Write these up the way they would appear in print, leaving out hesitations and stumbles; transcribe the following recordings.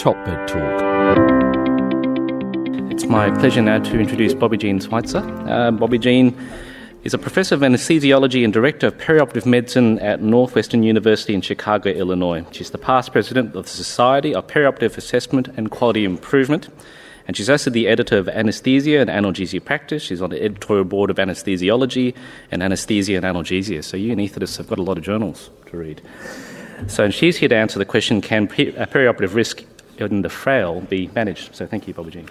Hotbed Talk. It's my pleasure now to introduce Bobbie Sweitzer. Bobbie is a professor of anesthesiology and director of Perioperative Medicine at Northwestern University in Chicago, Illinois. She's the past president of the Society of Perioperative Assessment and Quality Improvement, and she's also the editor of Anesthesia and Analgesia Practice. She's on the editorial board of Anesthesiology and Anesthesia and Analgesia. So you anaesthetists have got a lot of journals to read. So she's here to answer the question, can perioperative risk in the frail be managed? So thank you, Bobbie.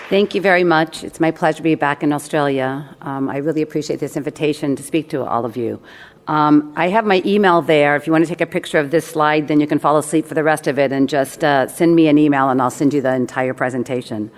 Thank you very much. It's my pleasure to be back in Australia. I really appreciate this invitation to speak to all of you. I have my email there. If you want to take a picture of this slide, then you can fall asleep for the rest of it and just send me an email and I'll send you the entire presentation.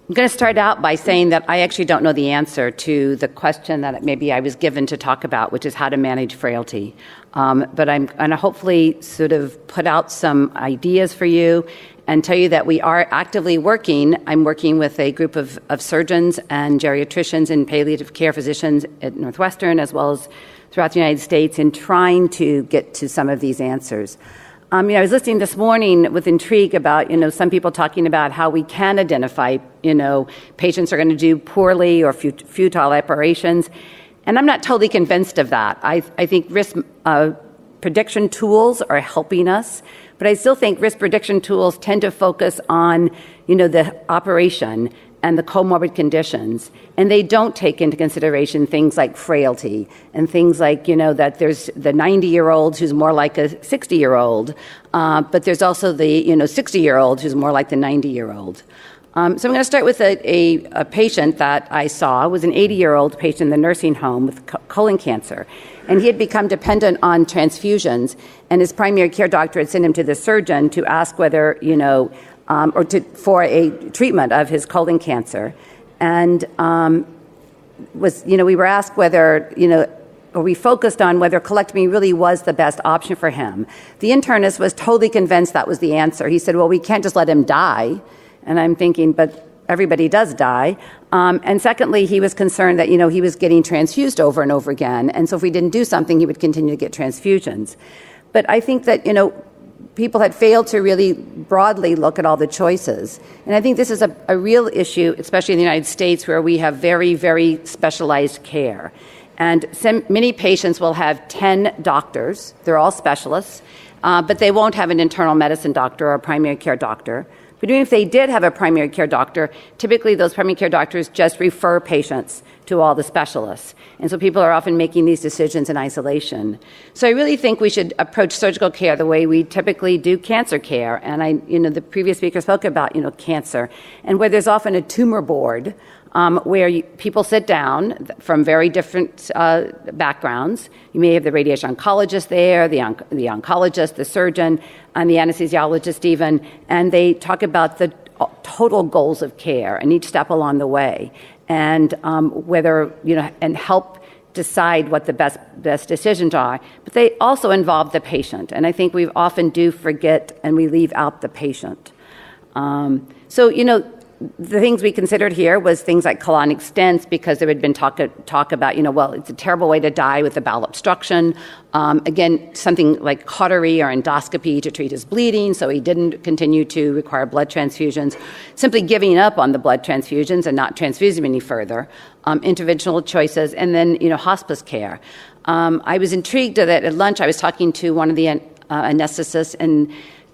I'm going to start out by saying that I actually don't know the answer to the question that maybe I was given to talk about, which is how to manage frailty. But I'm going to hopefully sort of put out some ideas for you and tell you that we are actively working. I'm working with a group of surgeons and geriatricians and palliative care physicians at Northwestern, as well as throughout the United States, in trying to get to some of these answers. I was listening this morning with intrigue about, some people talking about how we can identify, patients are going to do poorly or futile operations. And I'm not totally convinced of that. I think risk prediction tools are helping us, but I still think risk prediction tools tend to focus on, the operation and the comorbid conditions, and they don't take into consideration things like frailty and things like, that there's the 90-year-old who's more like a 60-year-old, but there's also the, 60-year-old who's more like the 90-year-old. So I'm going to start with a patient that I saw. It was an 80-year-old patient in the nursing home with colon cancer, and he had become dependent on transfusions, and his primary care doctor had sent him to the surgeon to ask whether, for a treatment of his colon cancer. And we were asked whether, or we focused on whether colectomy really was the best option for him. The internist was totally convinced that was the answer. He said, well, we can't just let him die. And I'm thinking, but everybody does die. And secondly, he was concerned that, he was getting transfused over and over again. And so if we didn't do something, he would continue to get transfusions. But I think that, people had failed to really broadly look at all the choices. And I think this is a real issue, especially in the United States, where we have very, very specialized care. And many patients will have 10 doctors. They're all specialists, but they won't have an internal medicine doctor or a primary care doctor. But even if they did have a primary care doctor, typically those primary care doctors just refer patients to all the specialists. And so people are often making these decisions in isolation. So I really think we should approach surgical care the way we typically do cancer care. And the previous speaker spoke about, cancer, and where there's often a tumor board where people sit down from very different backgrounds. You may have the radiation oncologist there, the oncologist, the surgeon, and the anesthesiologist even, and they talk about the total goals of care and each step along the way, and whether, and help decide what the best decisions are. But they also involve the patient, and I think we often do forget and we leave out the patient. The things we considered here was things like colonic stents, because there had been talk about, it's a terrible way to die with a bowel obstruction. Again, something like cautery or endoscopy to treat his bleeding, so he didn't continue to require blood transfusions. Simply giving up on the blood transfusions and not transfusing any further. Interventional choices, and then, hospice care. I was intrigued that at lunch I was talking to one of the anesthetists, and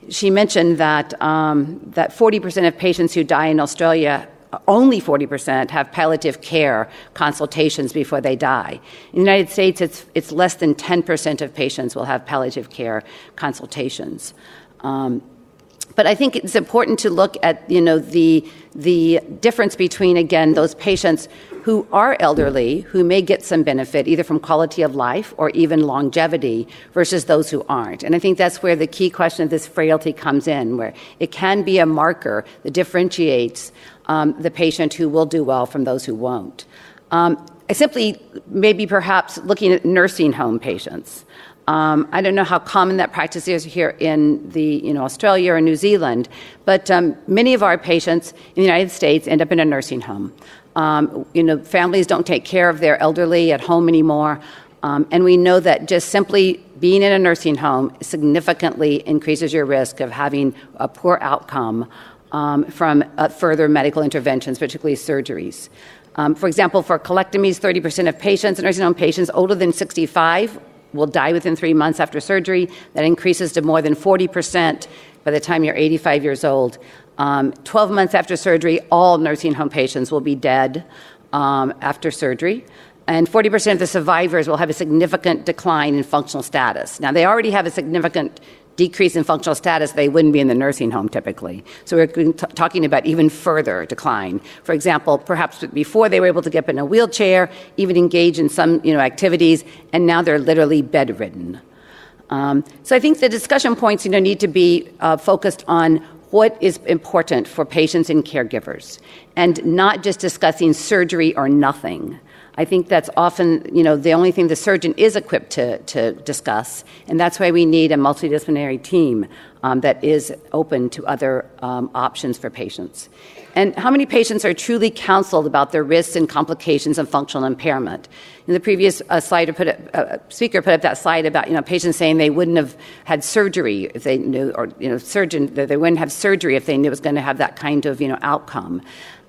she mentioned that 40% of patients who die in Australia, only 40% have palliative care consultations before they die. In the United States, it's less than 10% of patients will have palliative care consultations. But I think it's important to look at, the difference between, again, those patients who are elderly, who may get some benefit either from quality of life or even longevity, versus those who aren't. And I think that's where the key question of this frailty comes in, where it can be a marker that differentiates the patient who will do well from those who won't. I simply, maybe perhaps looking at nursing home patients. I don't know how common that practice is here in Australia or New Zealand, but many of our patients in the United States end up in a nursing home. Families don't take care of their elderly at home anymore. And we know that just simply being in a nursing home significantly increases your risk of having a poor outcome from further medical interventions, particularly surgeries. For example, for colectomies, 30% of patients, nursing home patients older than 65 will die within 3 months after surgery. That increases to more than 40% by the time you're 85 years old. 12 months after surgery, all nursing home patients will be dead after surgery. And 40% of the survivors will have a significant decline in functional status. Now, they already have a significant decrease in functional status. They wouldn't be in the nursing home typically. So we're talking about even further decline. For example, perhaps before they were able to get up in a wheelchair, even engage in some activities, and now they're literally bedridden. So I think the discussion points need to be focused on what is important for patients and caregivers, and not just discussing surgery or nothing. I think that's often, the only thing the surgeon is equipped to discuss, and that's why we need a multidisciplinary team that is open to other options for patients. And how many patients are truly counseled about their risks and complications of functional impairment? In the previous speaker put up that slide about patients saying they wouldn't have had surgery if they knew, or surgeon that they wouldn't have surgery if they knew it was going to have that kind of outcome.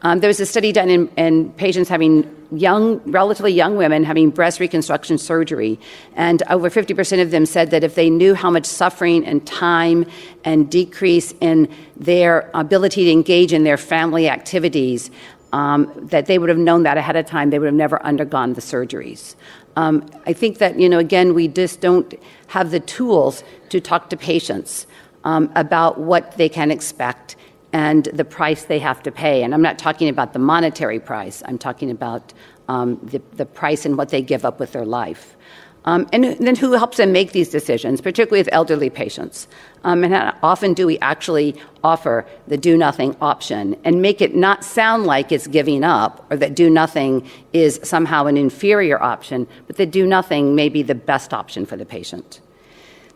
There was a study done in patients having relatively young women having breast reconstruction surgery, and over 50% of them said that if they knew how much suffering and time and decrease in their ability to engage in their family activities, that they would have known that ahead of time, they would have never undergone the surgeries. I think that, again, we just don't have the tools to talk to patients about what they can expect and the price they have to pay. And I'm not talking about the monetary price. I'm talking about the price and what they give up with their life. And then who helps them make these decisions, particularly with elderly patients? And how often do we actually offer the do-nothing option and make it not sound like it's giving up, or that do-nothing is somehow an inferior option, but that do-nothing may be the best option for the patient.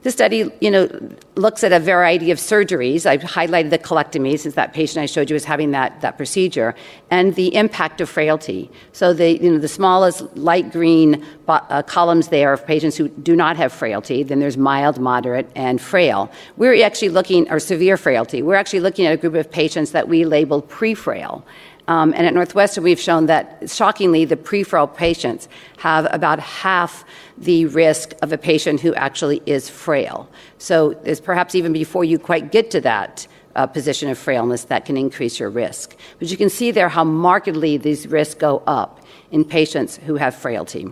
This study, looks at a variety of surgeries. I've highlighted the colectomy, since that patient I showed you was having that procedure, and the impact of frailty. So the smallest light green columns there of patients who do not have frailty. Then there's mild, moderate, and frail. We're actually looking, or severe frailty. We're actually looking at a group of patients that we labeled pre-frail. And at Northwestern, we've shown that, shockingly, the pre-frail patients have about half the risk of a patient who actually is frail. So there's perhaps even before you quite get to that position of frailness that can increase your risk. But you can see there how markedly these risks go up in patients who have frailty.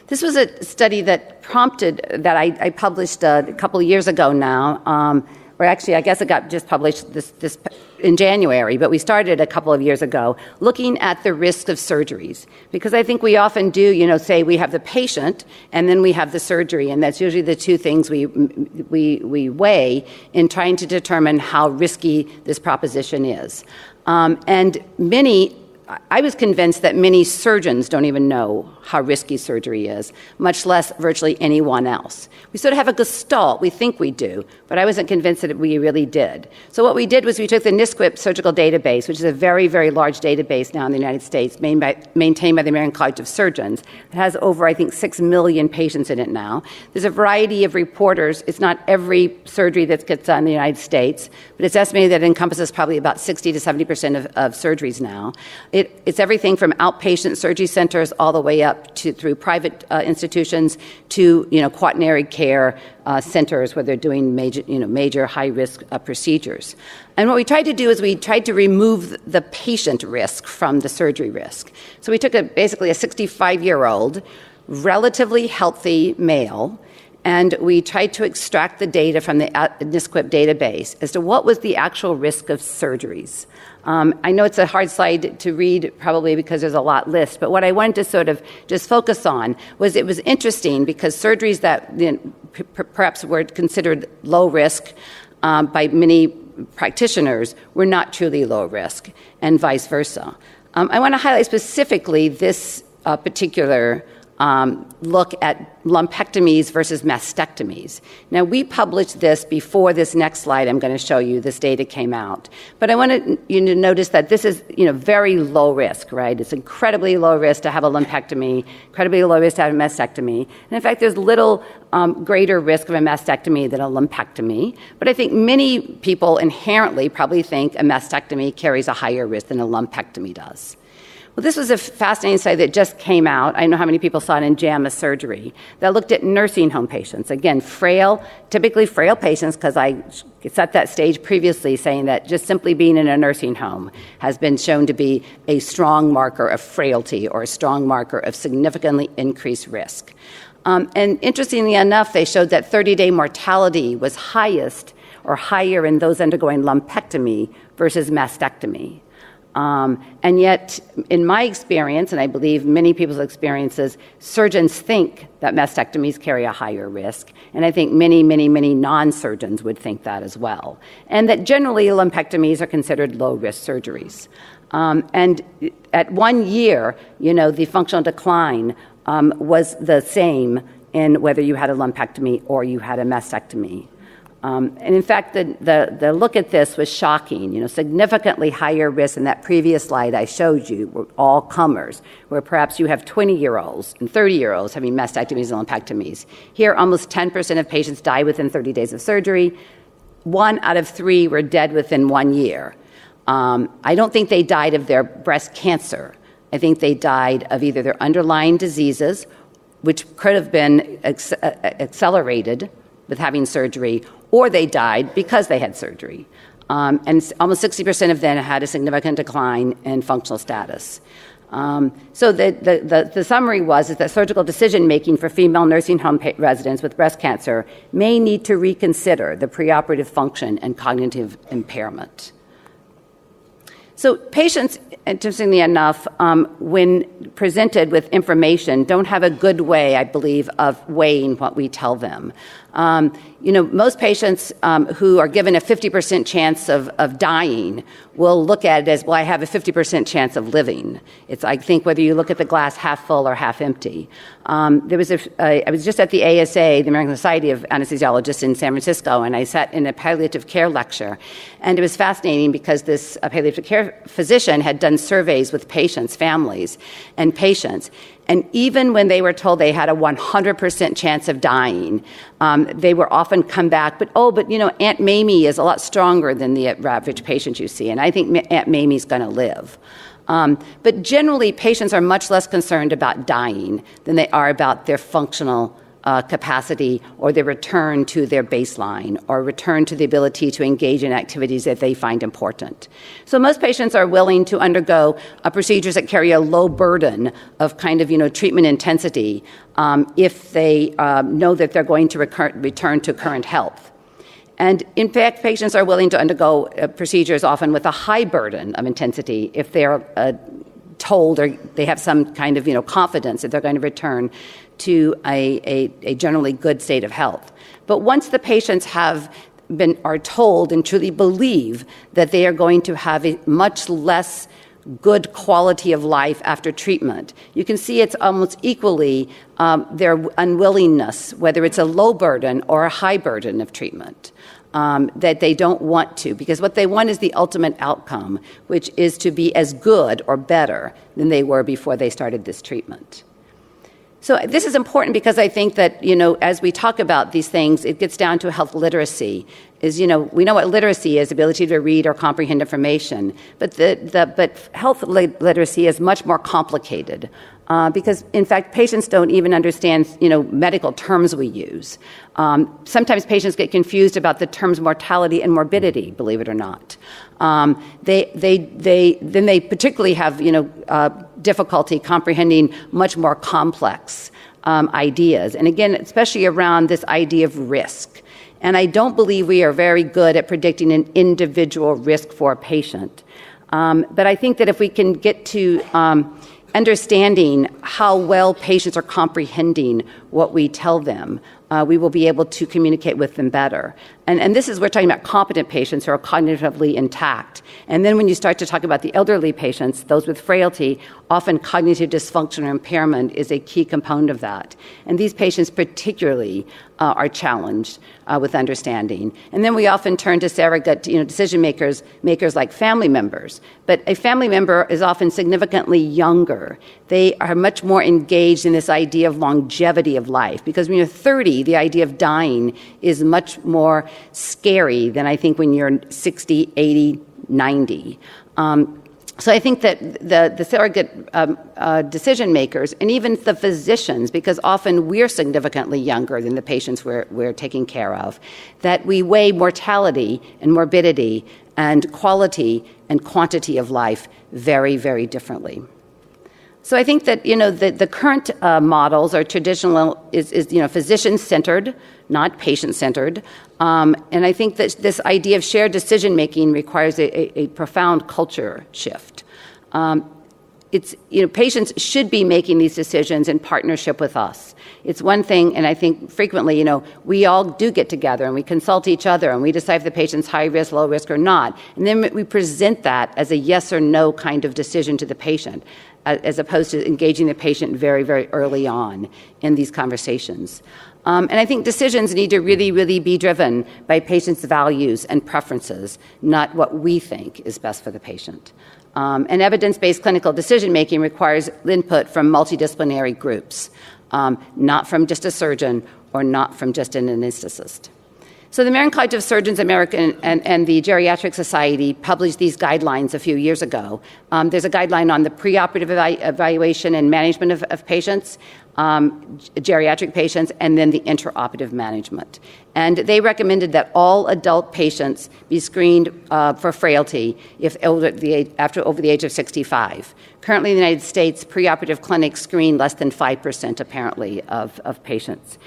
This was a study that prompted, that I published a couple of years ago now, or actually, I guess it got just published this in January, but we started a couple of years ago looking at the risk of surgeries. Because I think we often do, say we have the patient and then we have the surgery, and that's usually the two things we weigh in trying to determine how risky this proposition is. And I was convinced that many surgeons don't even know how risky surgery is, much less virtually anyone else. We sort of have a gestalt. We think we do, but I wasn't convinced that we really did. So what we did was we took the NSQIP surgical database, which is a very, very large database now in the United States, maintained by the American College of Surgeons. It has over, 6 million patients in it now. There's a variety of reporters. It's not every surgery that gets done in the United States, but it's estimated that it encompasses probably about 60 to 70% of surgeries now. It's everything from outpatient surgery centers all the way up through private institutions to quaternary care centers where they're doing major high-risk procedures. And what we tried to do is we tried to remove the patient risk from the surgery risk. So we took basically a 65-year-old, relatively healthy male, and we tried to extract the data from the NSQIP database as to what was the actual risk of surgeries. I know it's a hard slide to read probably because there's a lot list, but what I wanted to sort of just focus on was it was interesting because surgeries that perhaps were considered low risk by many practitioners were not truly low risk, and vice versa. I want to highlight specifically this particular look at lumpectomies versus mastectomies. Now, we published this before this next slide I'm going to show you. This data came out. But I want you to notice that this is, very low risk, right? It's incredibly low risk to have a lumpectomy, incredibly low risk to have a mastectomy. And in fact, there's little greater risk of a mastectomy than a lumpectomy. But I think many people inherently probably think a mastectomy carries a higher risk than a lumpectomy does. Well, this was a fascinating study that just came out. I don't know how many people saw it in JAMA Surgery that looked at nursing home patients. Again, typically frail patients, because I set that stage previously saying that just simply being in a nursing home has been shown to be a strong marker of frailty or a strong marker of significantly increased risk. And interestingly enough, they showed that 30-day mortality was highest or higher in those undergoing lumpectomy versus mastectomy. And yet, in my experience, and I believe many people's experiences, surgeons think that mastectomies carry a higher risk, and I think many, many, many non-surgeons would think that as well. And that generally lumpectomies are considered low-risk surgeries. And at 1 year, the functional decline was the same in whether you had a lumpectomy or you had a mastectomy. And in fact, the look at this was shocking. Significantly higher risk in that previous slide I showed you were all comers, where perhaps you have 20-year-olds and 30-year-olds having mastectomies and lumpectomies. Here, almost 10% of patients die within 30 days of surgery. 1 out of 3 were dead within 1 year. I don't think they died of their breast cancer. I think they died of either their underlying diseases, which could have been accelerated with having surgery, or they died because they had surgery. And almost 60% of them had a significant decline in functional status. So the summary is that surgical decision-making for female nursing home residents with breast cancer may need to reconsider the preoperative function and cognitive impairment. So patients, interestingly enough, when presented with information, don't have a good way, I believe, of weighing what we tell them. Most patients who are given a 50% chance of dying will look at it as, well, I have a 50% chance of living. It's, I think, whether you look at the glass half full or half empty. I was just at the ASA, the American Society of Anesthesiologists in San Francisco, and I sat in a palliative care lecture. And it was fascinating because this palliative care physician had done surveys with patients, families, and patients. And even when they were told they had a 100% chance of dying, they were often come back, but Aunt Mamie is a lot stronger than the average patient you see, and I think Aunt Mamie's going to live. But generally, patients are much less concerned about dying than they are about their functional capacity or their return to their baseline or return to the ability to engage in activities that they find important. So most patients are willing to undergo procedures that carry a low burden of treatment intensity if they know that they're going to return to current health. And in fact, patients are willing to undergo procedures often with a high burden of intensity if they're told or they have some kind of confidence that they're going to return to a generally good state of health. But once the patients are told and truly believe that they are going to have a much less good quality of life after treatment, you can see it's almost equally their unwillingness, whether it's a low burden or a high burden of treatment, that they don't want to, because what they want is the ultimate outcome, which is to be as good or better than they were before they started this treatment. So this is important because I think that, as we talk about these things, it gets down to health literacy. We know what literacy is, ability to read or comprehend information. But but health literacy is much more complicated because, in fact, patients don't even understand, medical terms we use. Sometimes patients get confused about the terms mortality and morbidity, believe it or not. They particularly have, difficulty comprehending much more complex ideas. And again, especially around this idea of risk. And I don't believe we are very good at predicting an individual risk for a patient. But I think that if we can get to understanding how well patients are comprehending what we tell them, we will be able to communicate with them better. And this is, we're talking about competent patients who are cognitively intact. And then when you start to talk about the elderly patients, those with frailty, often cognitive dysfunction or impairment is a key component of that. And these patients particularly are challenged with understanding. And then we often turn to surrogate, decision makers like family members. But a family member is often significantly younger. They are much more engaged in this idea of longevity of life. Because when you're 30, the idea of dying is much more scary than I think when you're 60, 80, 90. So I think that the surrogate decision makers, and even the physicians, because often we're significantly younger than the patients we're taking care of, that we weigh mortality and morbidity and quality and quantity of life very, very differently. So I think that the current models are traditional is physician-centered, not patient-centered, and I think that this idea of shared decision-making requires a profound culture shift. Patients should be making these decisions in partnership with us. It's one thing, and I think frequently, we all do get together and we consult each other and we decide if the patient's high risk, low risk, or not, and then we present that as a yes or no kind of decision to the patient, as opposed to engaging the patient very, very early on in these conversations. And I think decisions need to really, really be driven by patients' values and preferences, not what we think is best for the patient. And evidence-based clinical decision-making requires input from multidisciplinary groups, not from just a surgeon or not from just an anesthetist. So the American College of Surgeons and the Geriatric Society published these guidelines a few years ago. There's a guideline on the preoperative evaluation and management of patients, geriatric patients, and then the intraoperative management. And they recommended that all adult patients be screened for frailty if over the age of 65. Currently in the United States, preoperative clinics screen less than 5% apparently of patients.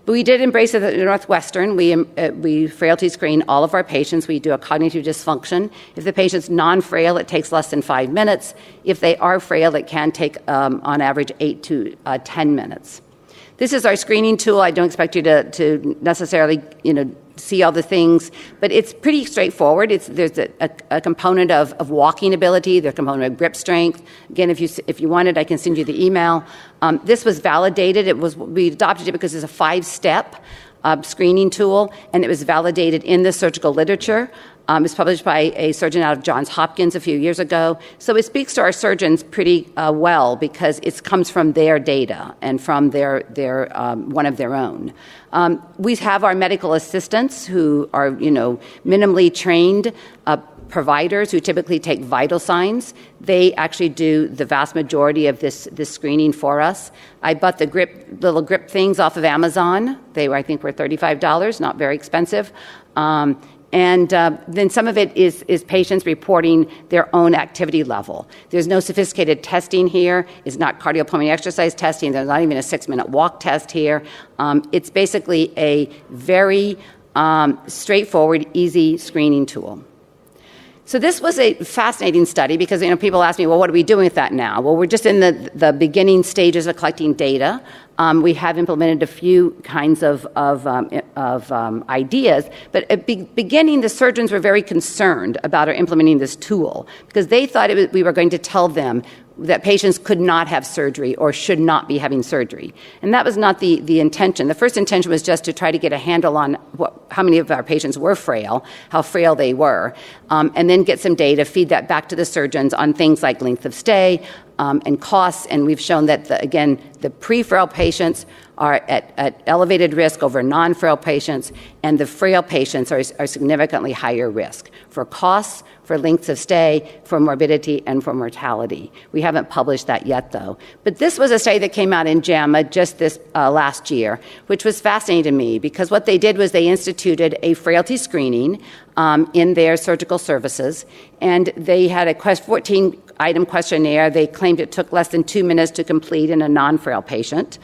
But we did embrace it at Northwestern. We frailty screen all of our patients. We do a cognitive dysfunction. If the patient's non-frail, it takes less than 5 minutes. If they are frail, it can take, on average, 8 to 10 minutes. This is our screening tool. I don't expect you to necessarily, see all the things, but it's pretty straightforward. There's a component of walking ability. There's a component of grip strength. Again, if you want it, I can send you the email. This was validated. We adopted it because it's a 5-step screening tool, and it was validated in the surgical literature. It was published by a surgeon out of Johns Hopkins a few years ago. So it speaks to our surgeons pretty well because it comes from their data and from their one of their own. We have our medical assistants who are, minimally trained providers who typically take vital signs. They actually do the vast majority of this screening for us. I bought the little grip things off of Amazon. I think, were $35, not very expensive. And then some of it is patients reporting their own activity level. There's no sophisticated testing here. It's not cardiopulmonary exercise testing. There's not even a 6-minute walk test here. It's basically a very straightforward, easy screening tool. So this was a fascinating study because people ask me, well, what are we doing with that now? Well, we're just in the beginning stages of collecting data. We have implemented a few kinds of ideas, but at beginning, the surgeons were very concerned about our implementing this tool because they thought we were going to tell them that patients could not have surgery or should not be having surgery. And that was not the intention. The first intention was just to try to get a handle on how many of our patients were frail, how frail they were, and then get some data, feed that back to the surgeons on things like length of stay and costs. And we've shown that, the pre-frail patients are at elevated risk over non-frail patients, and the frail patients are significantly higher risk for costs, for lengths of stay, for morbidity, and for mortality. We haven't published that yet, though. But this was a study that came out in JAMA just this last year, which was fascinating to me because what they did was they instituted a frailty screening in their surgical services, and they had a 14-item questionnaire. They claimed it took less than 2 minutes to complete in a non-frail patient.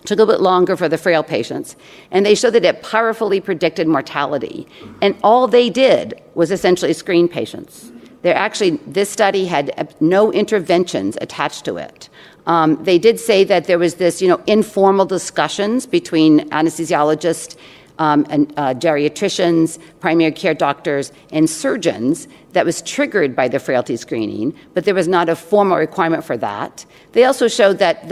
Took a little bit longer for the frail patients. And they showed that it powerfully predicted mortality. And all they did was essentially screen patients. This study had no interventions attached to it. They did say that there was this, informal discussions between anesthesiologists and geriatricians, primary care doctors, and surgeons that was triggered by the frailty screening, but there was not a formal requirement for that. They also showed that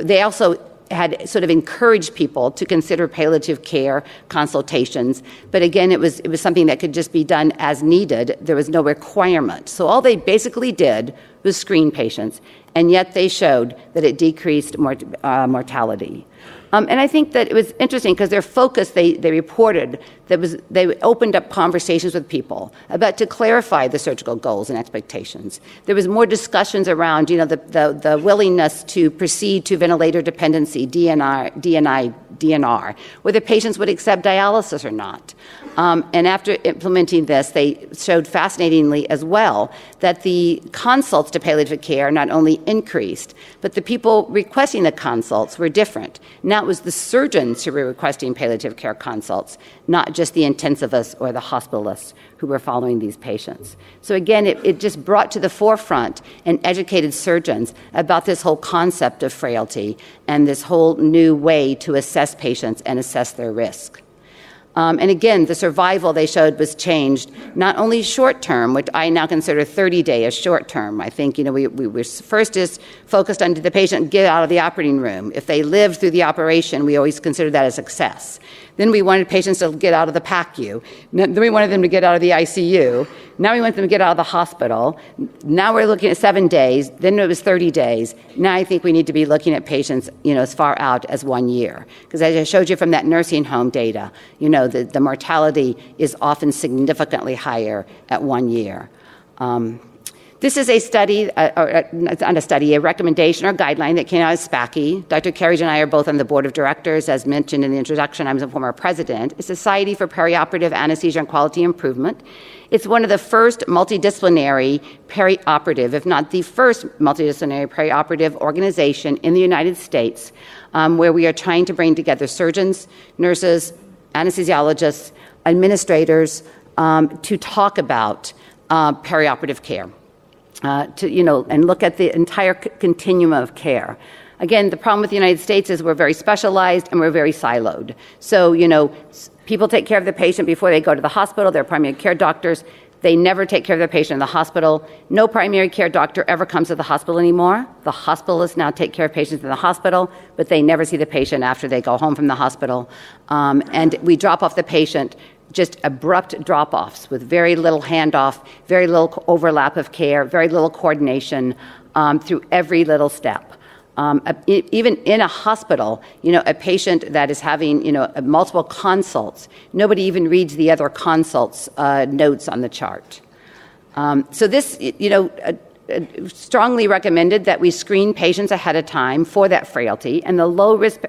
they also had sort of encouraged people to consider palliative care consultations, but again, it was something that could just be done as needed. There was no requirement. So all they basically did was screen patients, and yet they showed that it decreased mortality. And I think that it was interesting because their focus, they reported, they opened up conversations with people about to clarify the surgical goals and expectations. There was more discussions around, the willingness to proceed to ventilator dependency, DNR, whether patients would accept dialysis or not. And after implementing this, they showed fascinatingly as well that the consults to palliative care not only increased, but the people requesting the consults were different. Now it was the surgeons who were requesting palliative care consults, not just the intensivists or the hospitalists who were following these patients. So again, it just brought to the forefront and educated surgeons about this whole concept of frailty and this whole new way to assess patients and assess their risk. And again, the survival they showed was changed, not only short-term, which I now consider 30-day as short-term. I think, we were first is focused on did the patient get out of the operating room. If they lived through the operation, we always considered that a success. Then we wanted patients to get out of the PACU. Then we wanted them to get out of the ICU. Now we want them to get out of the hospital. Now we're looking at 7 days. Then it was 30 days. Now I think we need to be looking at patients, as far out as 1 year. Because as I showed you from that nursing home data, the mortality is often significantly higher at 1 year. This is a study, a recommendation or guideline that came out of SPACI. Dr. Carriage and I are both on the board of directors. As mentioned in the introduction, I'm a former president. It's a Society for Perioperative Anesthesia and Quality Improvement. It's one of the first multidisciplinary perioperative, if not the first multidisciplinary perioperative organization in the United States, where we are trying to bring together surgeons, nurses, anesthesiologists, administrators to talk about perioperative care. And look at the entire continuum of care. Again, the problem with the United States is we're very specialized and we're very siloed. So, people take care of the patient before they go to the hospital. They're primary care doctors. They never take care of the patient in the hospital. No primary care doctor ever comes to the hospital anymore. The hospitalists now take care of patients in the hospital, but they never see the patient after they go home from the hospital. And we drop off the patient, just abrupt drop-offs with very little handoff, very little overlap of care, very little coordination through every little step. Even in a hospital, a patient that is having, multiple consults, nobody even reads the other consults notes on the chart. So this, strongly recommended that we screen patients ahead of time for that frailty and the low risk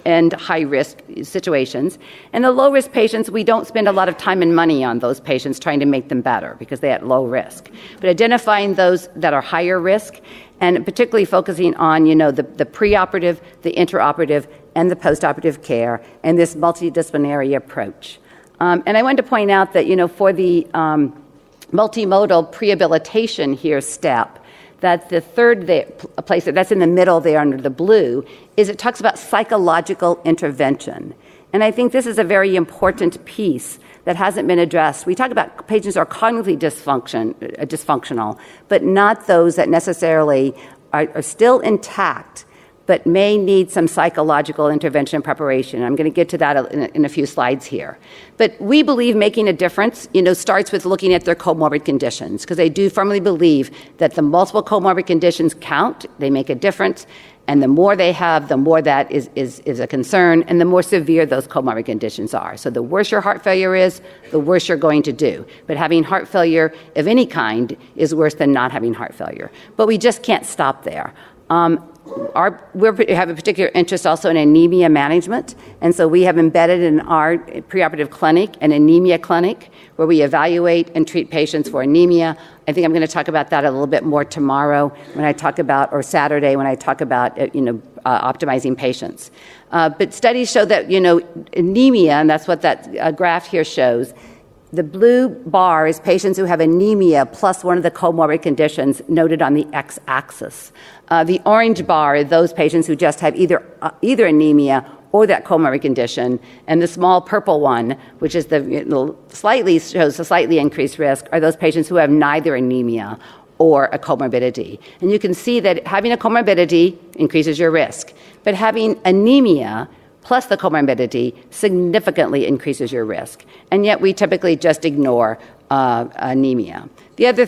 and high risk situations. And the low risk patients, we don't spend a lot of time and money on those patients trying to make them better because they're at low risk. But identifying those that are higher risk and particularly focusing on, the preoperative, the intraoperative, and the postoperative care and this multidisciplinary approach. And I wanted to point out that, for the multimodal prehabilitation here step, that the third place that's in the middle there under the blue is it talks about psychological intervention. And I think this is a very important piece that hasn't been addressed. We talk about patients who are cognitively dysfunctional, but not those that necessarily are still intact, but may need some psychological intervention and preparation. I'm going to get to that in a few slides here. But we believe making a difference, starts with looking at their comorbid conditions, because I do firmly believe that the multiple comorbid conditions count, they make a difference, and the more they have, the more that is a concern, and the more severe those comorbid conditions are. So the worse your heart failure is, the worse you're going to do. But having heart failure of any kind is worse than not having heart failure. But we just can't stop there. We have a particular interest also in anemia management, and so we have embedded in our preoperative clinic an anemia clinic where we evaluate and treat patients for anemia. I think I'm going to talk about that a little bit more tomorrow when I talk about, or Saturday when I talk about, optimizing patients. But studies show that, anemia, and that's what that graph here shows, The blue bar is patients who have anemia plus one of the comorbid conditions noted on the x-axis. The orange bar are those patients who just have either anemia or that comorbid condition, and the small purple one, which is shows a slightly increased risk, are those patients who have neither anemia or a comorbidity. And you can see that having a comorbidity increases your risk, but having anemia plus the comorbidity significantly increases your risk. And yet we typically just ignore anemia. The other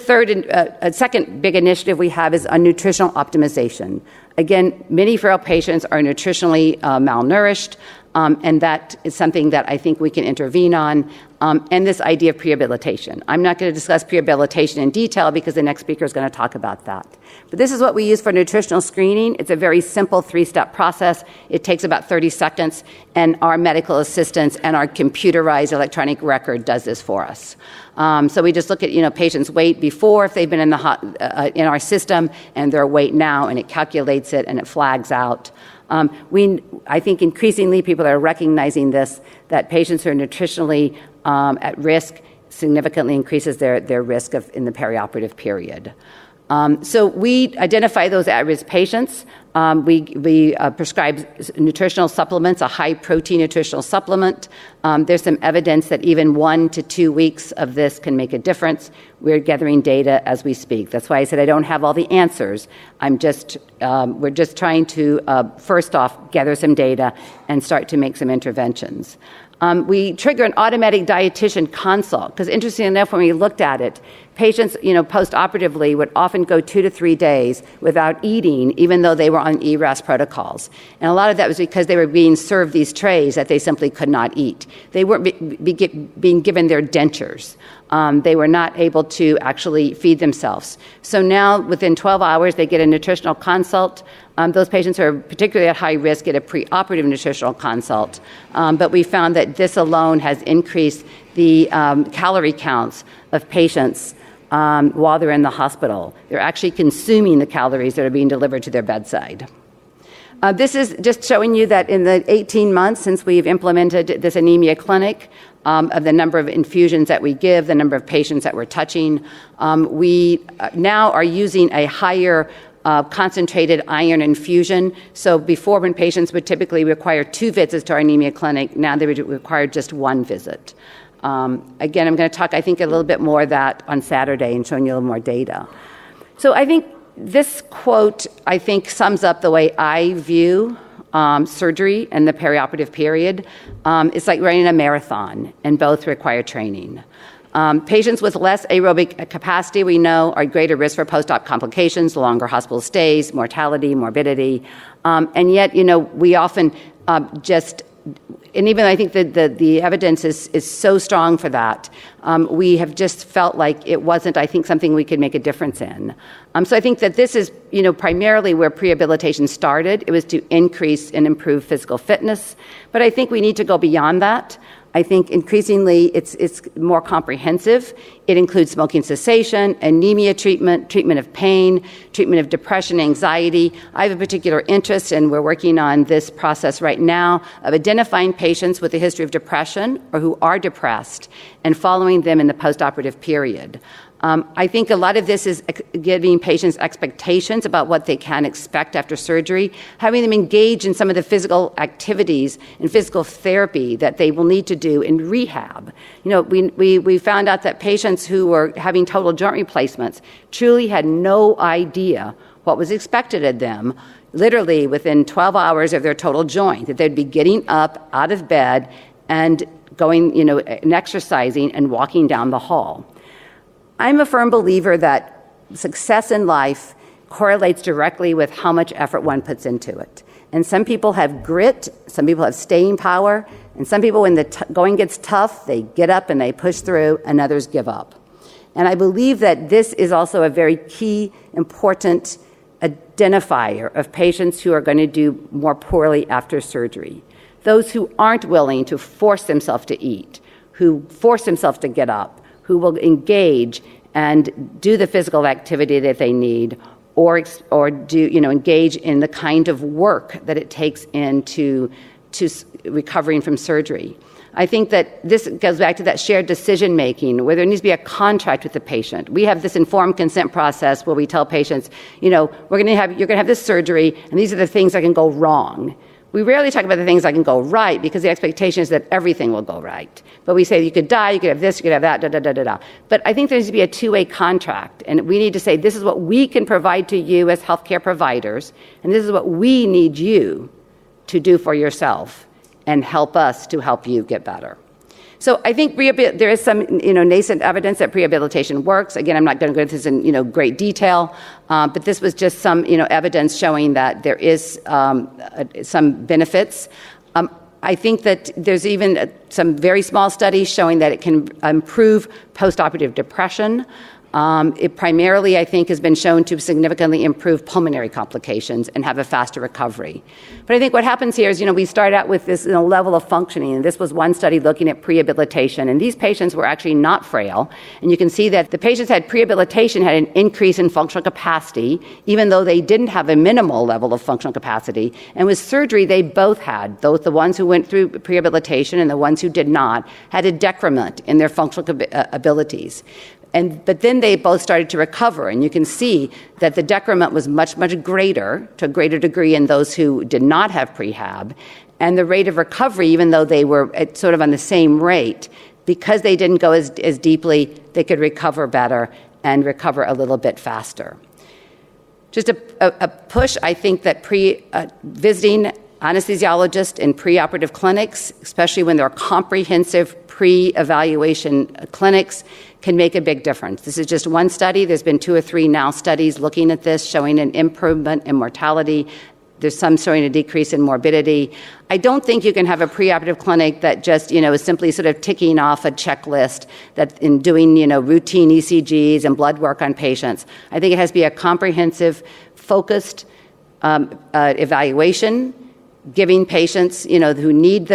second big initiative we have is on nutritional optimization. Again, many frail patients are nutritionally malnourished, and that is something that I think we can intervene on. And this idea of prehabilitation. I'm not going to discuss prehabilitation in detail because the next speaker is going to talk about that. But this is what we use for nutritional screening. It's a very simple 3-step process. It takes about 30 seconds, and our medical assistants and our computerized electronic record does this for us. So we just look at patients' weight before, if they've been in our system, and their weight now, and it calculates it and it flags out. I think increasingly people are recognizing this, that patients who are nutritionally at risk significantly increases their risk in the perioperative period. So we identify those at-risk patients. We prescribe nutritional supplements, a high-protein nutritional supplement. There's some evidence that even 1 to 2 weeks of this can make a difference. We're gathering data as we speak. That's why I said I don't have all the answers. We're just trying to, first off, gather some data and start to make some interventions. We trigger an automatic dietitian consult, because interestingly enough, when we looked at it, patients, post-operatively would often go 2 to 3 days without eating, even though they were on ERAS protocols. And a lot of that was because they were being served these trays that they simply could not eat. They weren't being given their dentures. They were not able to actually feed themselves. So now, within 12 hours, they get a nutritional consult. Those patients who are particularly at high risk get a preoperative nutritional consult. But we found that this alone has increased the calorie counts of patients while they're in the hospital. They're actually consuming the calories that are being delivered to their bedside. This is just showing you that in the 18 months since we've implemented this anemia clinic, of the number of infusions that we give, the number of patients that we're touching, we now are using a higher concentrated iron infusion. So before, when patients would typically require 2 visits to our anemia clinic, now they would require just 1 visit. Again, I'm going to talk, I think, a little bit more of that on Saturday and showing you a little more data. So I think this quote, sums up the way I view surgery and the perioperative period. It's like running a marathon, and both require training. Patients with less aerobic capacity, we know, are at greater risk for post-op complications, longer hospital stays, mortality, morbidity. And yet, we often and even I think that the evidence is so strong for that, we have just felt like it wasn't, something we could make a difference in. So I think that this is, primarily where prehabilitation started. It was to increase and improve physical fitness. But I think we need to go beyond that. I think increasingly it's more comprehensive. It includes smoking cessation, anemia treatment, treatment of pain, treatment of depression, anxiety. I have a particular interest, and we're working on this process right now, of identifying patients with a history of depression or who are depressed and following them in the postoperative period. I think a lot of this is giving patients expectations about what they can expect after surgery, having them engage in some of the physical activities and physical therapy that they will need to do in rehab. We found out that patients who were having total joint replacements truly had no idea what was expected of them, literally within 12 hours of their total joint, that they'd be getting up out of bed and going, and exercising and walking down the hall. I'm a firm believer that success in life correlates directly with how much effort one puts into it. And some people have grit, some people have staying power, and some people, when the going gets tough, they get up and they push through, and others give up. And I believe that this is also a very key, important identifier of patients who are going to do more poorly after surgery. Those who aren't willing to force themselves to eat, who force themselves to get up, who will engage and do the physical activity that they need, or do engage in the kind of work that it takes into recovering from surgery. I think that this goes back to that shared decision-making, where there needs to be a contract with the patient. We have this informed consent process where we tell patients, you're going to have this surgery, and these are the things that can go wrong. We rarely talk about the things that can go right because the expectation is that everything will go right. But we say you could die, you could have this, you could have that, da-da-da-da-da. But I think there needs to be a two-way contract, and we need to say this is what we can provide to you as healthcare providers, and this is what we need you to do for yourself and help us to help you get better. So I think there is some nascent evidence that prehabilitation works. Again, I'm not going to go into this in great detail, but this was just some evidence showing that there is some benefits. I think that there's even some very small studies showing that it can improve postoperative depression. It primarily, I think, has been shown to significantly improve pulmonary complications and have a faster recovery. But I think what happens here is, we start out with this level of functioning, and this was one study looking at prehabilitation, and these patients were actually not frail. And you can see that the patients had prehabilitation had an increase in functional capacity, even though they didn't have a minimal level of functional capacity. And with surgery, they both had, both the ones who went through prehabilitation and the ones who did not, had a decrement in their functional abilities. But then they both started to recover, and you can see that the decrement was much, much greater, to a greater degree in those who did not have prehab. And the rate of recovery, even though they were sort of on the same rate, because they didn't go as deeply, they could recover better and recover a little bit faster. Just a push, I think that visiting anesthesiologists in preoperative clinics, especially when there are comprehensive pre-evaluation clinics, can make a big difference. This is just one study. There's been 2 or 3 now studies looking at this, showing an improvement in mortality. There's some showing a decrease in morbidity. I don't think you can have a preoperative clinic that just, is simply sort of ticking off a checklist that in doing, routine ECGs and blood work on patients. I think it has to be a comprehensive, focused evaluation, giving patients, who need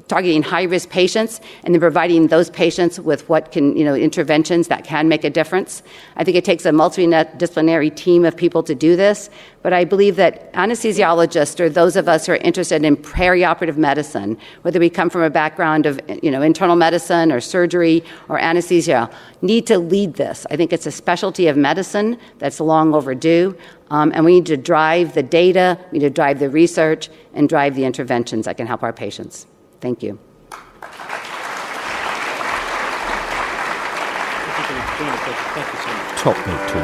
targeting high-risk patients, and then providing those patients with what can, interventions that can make a difference. I think it takes a multidisciplinary team of people to do this, but I believe that anesthesiologists, or those of us who are interested in perioperative medicine, whether we come from a background of, internal medicine or surgery or anesthesia, need to lead this. I think it's a specialty of medicine that's long overdue, and we need to drive the data, we need to drive the research, and drive the interventions that can help our patients. Thank you. Top Med Talk.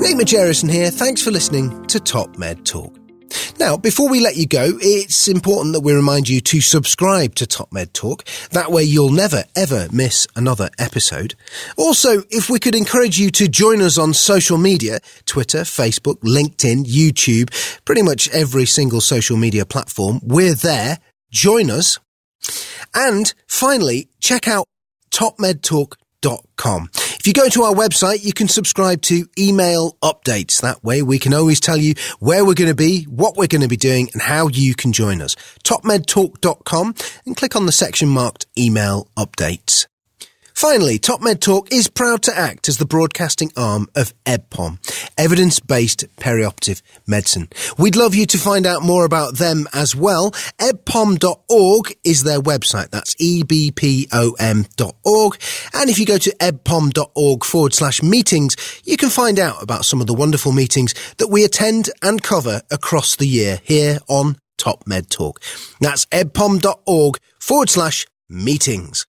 Nick Majerison here. Thanks for listening to Top Med Talk. Now, before we let you go, it's important that we remind you to subscribe to Top Med Talk. That way you'll never, ever miss another episode. Also, if we could encourage you to join us on social media, Twitter, Facebook, LinkedIn, YouTube, pretty much every single social media platform, we're there. Join us. And finally, check out topmedtalk.com. If you go to our website, you can subscribe to email updates. That way we can always tell you where we're going to be, what we're going to be doing, and how you can join us. topmedtalk.com, and click on the section marked email updates. Finally, Top Med Talk is proud to act as the broadcasting arm of EBPOM, Evidence-Based Perioperative Medicine. We'd love you to find out more about them as well. ebpom.org is their website. That's ebpom.org. And if you go to ebpom.org/meetings, you can find out about some of the wonderful meetings that we attend and cover across the year here on Top Med Talk. That's ebpom.org/meetings.